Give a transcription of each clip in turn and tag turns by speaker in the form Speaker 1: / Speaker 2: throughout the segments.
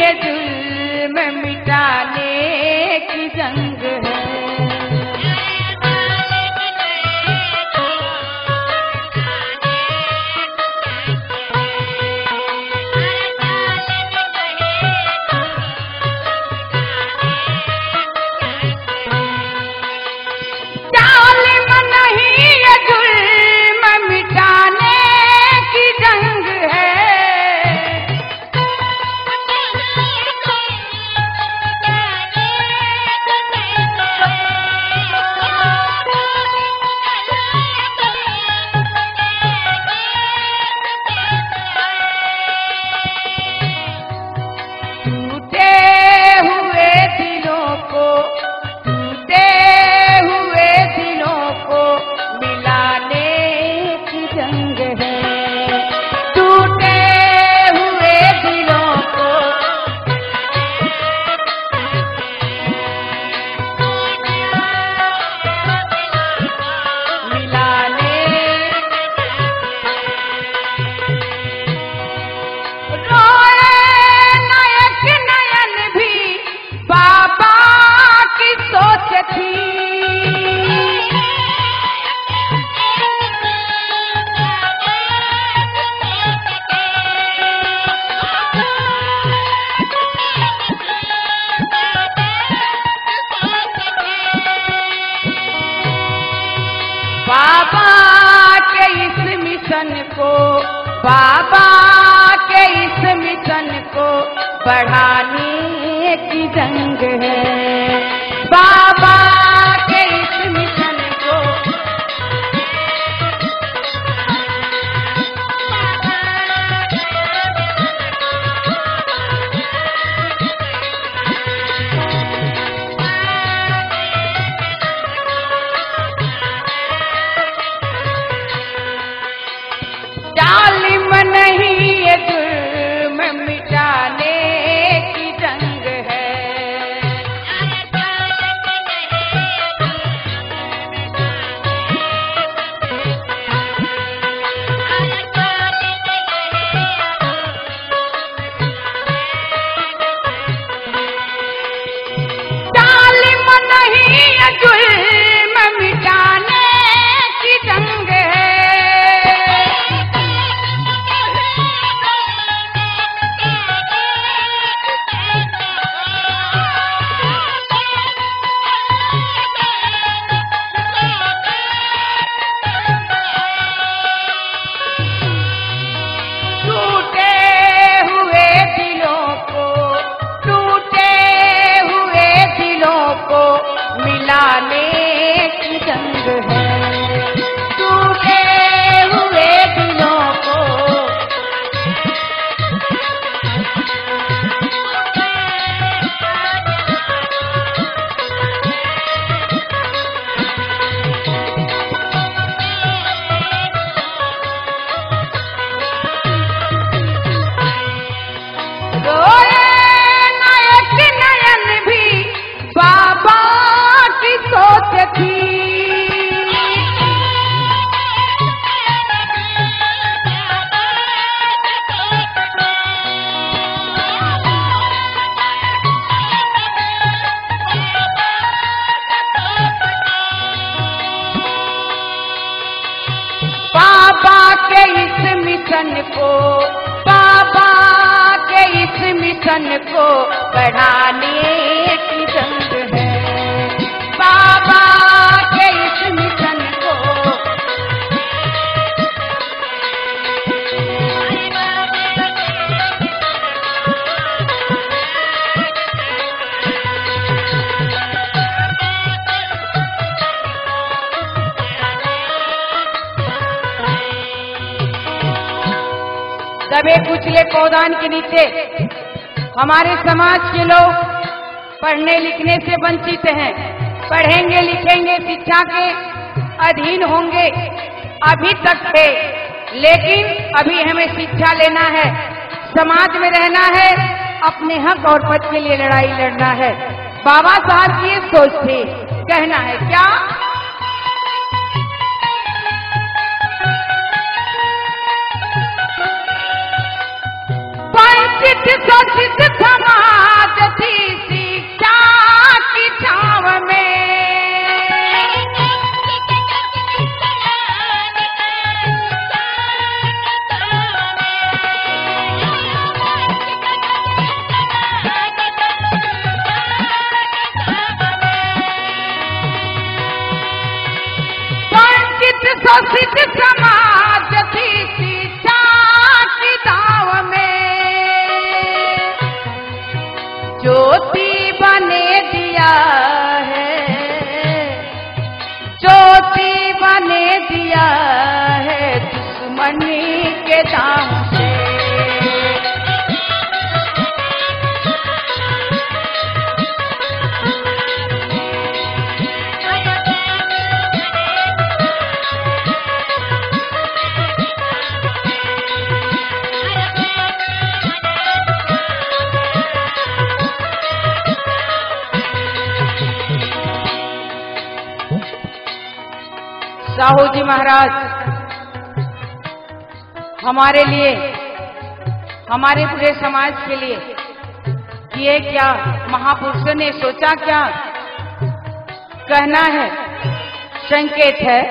Speaker 1: ये जुल्म मिटाने की जंग है। बाबा के इस मिशन को बढ़ाने की जंग है। बाबा के इस मिशन को जालिम नहीं ये जुल्म मिटाने की जंग है। जालिम नहीं ये जुल्म मिटाने की जंग है। मिलाने की जंग है। टूटे हुए दिलों को रोए ना एक नयन भी बाबा सोच थी। बाबा के इस मिशन को, बाबा के इस मिशन को बढ़ाने की जंग है। बाबा के इस मिशन को दबे कुचले पौधान के नीचे हमारे समाज के लोग पढ़ने लिखने से वंचित हैं। पढ़ेंगे लिखेंगे शिक्षा के अधीन होंगे, अभी तक थे, लेकिन अभी हमें शिक्षा लेना है, समाज में रहना है, अपने हक और पद के लिए लड़ाई लड़ना है। बाबा साहब की ये सोच थी। कहना है क्या? वंचित शोषित समाज शोषित समाज थी शिक्षा की दाव में, ज्योति बने दिया है, ज्योति बने दिया है दुश्मनी के दाम से। साहू जी महाराज हमारे लिए, हमारे पूरे समाज के लिए किए क्या, महापुरुषों ने सोचा क्या, कहना है, संकेत है।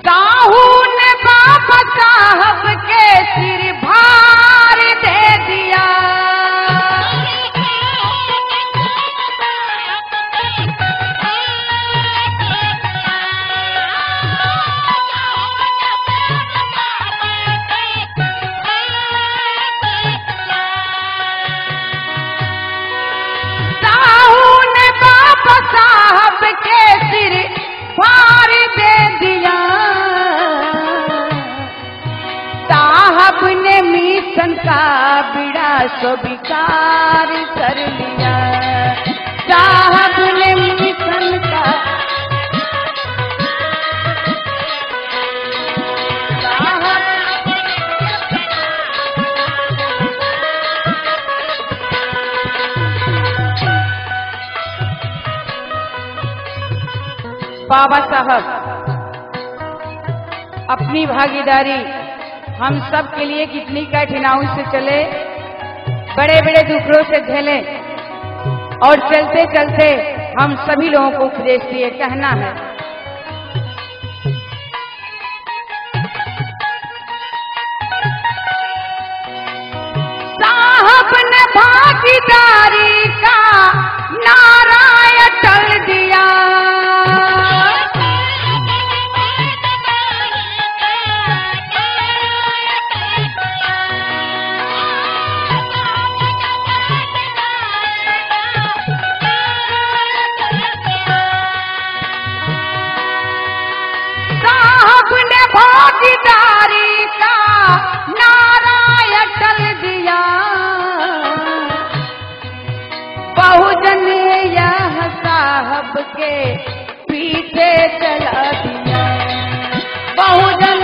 Speaker 1: साहू ने बाबा साहब के सिर भार दे दिया, साहब के सिर भार दे दिया। साहब ने मिशन का बिड़ा स्वीकार कर लिया, साहब ने मिशन का बाबा साहब अपनी भागीदारी हम सब के लिए कितनी कठिनाइयों से चले, बड़े बड़े दुखों से झेले और चलते चलते हम सभी लोगों को उपदेश दिए। कहना है, साहब ने भागीदारी का नारा अटल दिया, भागीदारी का नारा अटल दिया। बहुजन यह साहब के पीछे चला दिया, बहुजन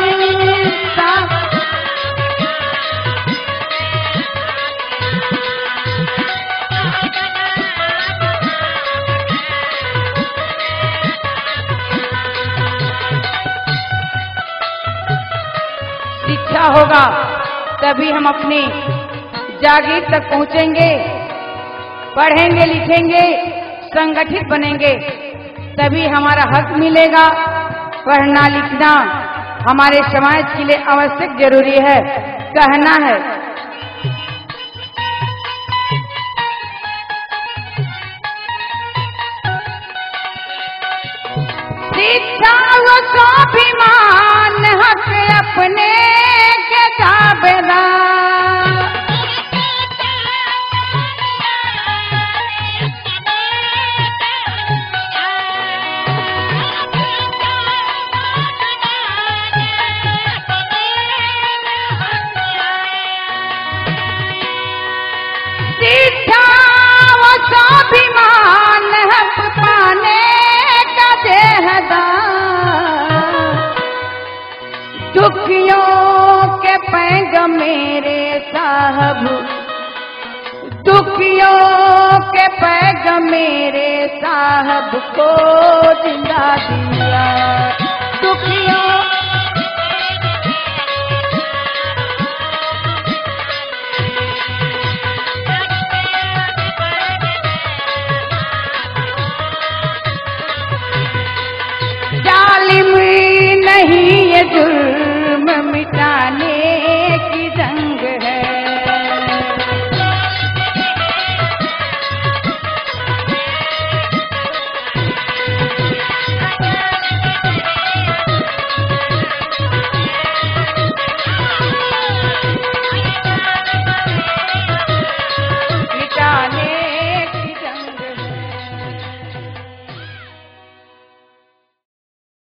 Speaker 1: शिक्षा होगा तभी हम अपनी जागीर तक पहुंचेंगे, पढ़ेंगे लिखेंगे, संगठित बनेंगे, तभी हमारा हक मिलेगा। पढ़ना लिखना हमारे समाज के लिए आवश्यक जरूरी है। कहना है, शिक्षा वो स्वाभिमान हक अपने के दावेदार, शिक्षा वो स्वाभिमान हक पाने का देहदार, दुखियों के पैगाम मेरे साहब, दुखियों के पैगाम मेरे साहब को जिंदा दिया, दुखियों जालिम नहीं ये जुर्म मिटा